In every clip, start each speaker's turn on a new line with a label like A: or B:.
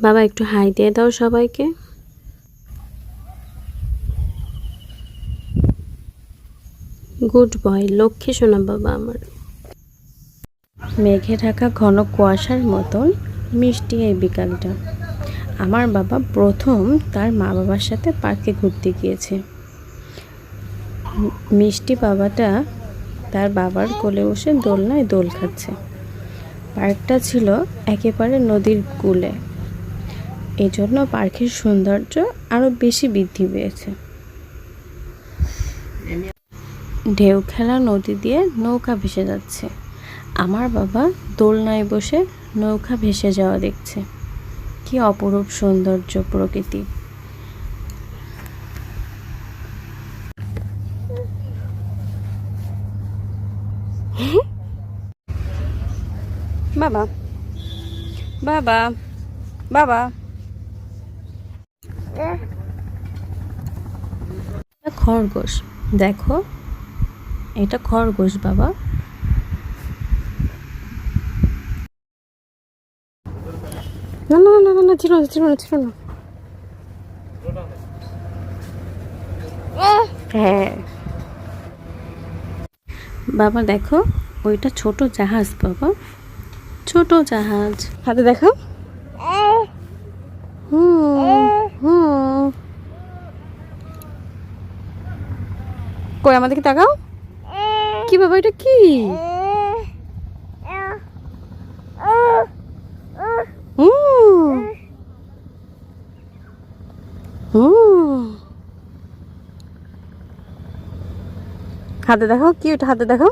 A: বাবা একটু হাই দিয়ে দাও সবাইকে। গুড বয়, লক্ষ্মী সোনা বাবা আমার। মেঘে ঢাকা ঘন কুয়াশার মতন মিষ্টি এই বিকালটা। আমার বাবা প্রথম তার মা বাবার সাথে পার্কে ঘুরতে গিয়েছে। মিষ্টি বাবাটা তার বাবার কোলে বসে দোলনায় দোল খাচ্ছে। পার্কটা ছিল একেবারে নদীর কূলে, এজন্য পার্কের সৌন্দর্য আরও বেশি বৃদ্ধি পেয়েছে। ঢেউ খেলা নদী দিয়ে নৌকা ভেসে যাচ্ছে। আমার বাবা দোলনায় বসে নৌকা ভেসে যাওয়া দেখছে। কি অপরূপ সৌন্দর্য প্রকৃতি। বাবা বাবা বাবা, খরগোশ দেখো, এটা খরগোশ বাবা। না না না না, ছিল না ছিল না ছিল না। হ্যাঁ বাবা দেখো, ওইটা ছোট জাহাজ বাবা, ছোট জাহাজ। হাতে দেখো। কই আমাদেরকে তাকাও। কি বাবা এটা কি? হাতে দেখো কি ওটা, হাতে দেখো।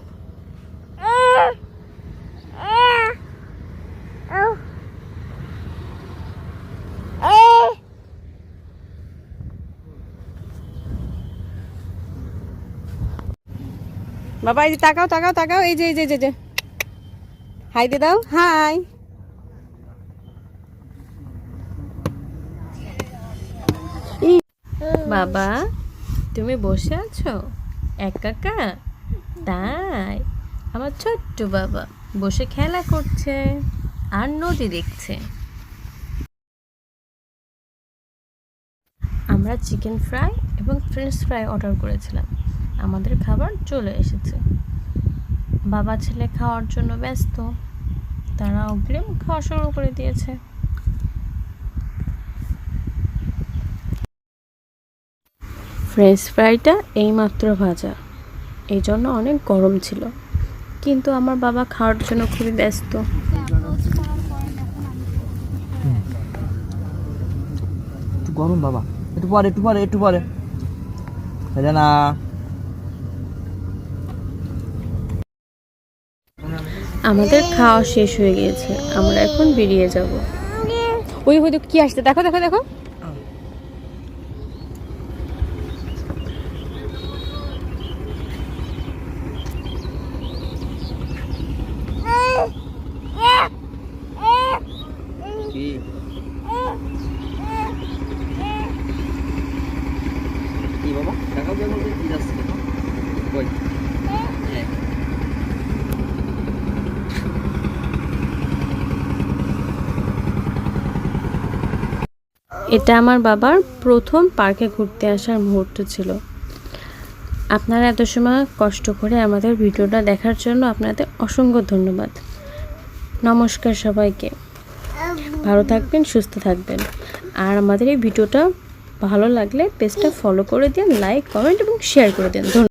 A: বাবা এই যে তাকাও তাকাও তাকাও, এই যে এই যে এই যে, হাই দিয়ে দাও, হাই। বাবা তুমি বসে আছো একা একা? তাই আমার ছোট্ট বাবা বসে খেলা করছে আর নদী দেখছে। আমরা চিকেন ফ্রাই এবং ফ্রেঞ্চ ফ্রাই অর্ডার করেছিলাম। আমাদের খাবার চলে এসেছে। বাবা ছেলে খাওয়ার জন্য ব্যস্ত, তারা অগ্রিম খাওয়া শুরু করে দিয়েছে। ফ্রেঞ্চ ফ্রাইটা এইমাত্র ভাজা, এই জন্য অনেক গরম ছিল, কিন্তু আমার বাবা খাওয়ার জন্য খুবই ব্যস্ত।
B: গরম বাবা, একটু পরে একটু পরে একটু পরে না।
A: আমাদের খাওয়া শেষ হয়ে গিয়েছে, আমরা এখন বেরিয়ে যাব। ওই হয়তো কি আসছে, দেখো দেখো দেখো।
B: কি বাবা দেখাও দেখাও কি যাচ্ছে কই?
A: এটা আমার বাবার প্রথম পার্কে ঘুরতে আসার মুহূর্ত ছিল। আপনারা এত সময় কষ্ট করে আমাদের ভিডিওটা দেখার জন্য আপনাদের অসংখ্য ধন্যবাদ। নমস্কার সবাইকে, ভালো থাকবেন, সুস্থ থাকবেন। আর আমাদের এই ভিডিওটা ভালো লাগলে পেজটা ফলো করে দিন, লাইক কমেন্ট এবং শেয়ার করে দিন। ধন্যবাদ।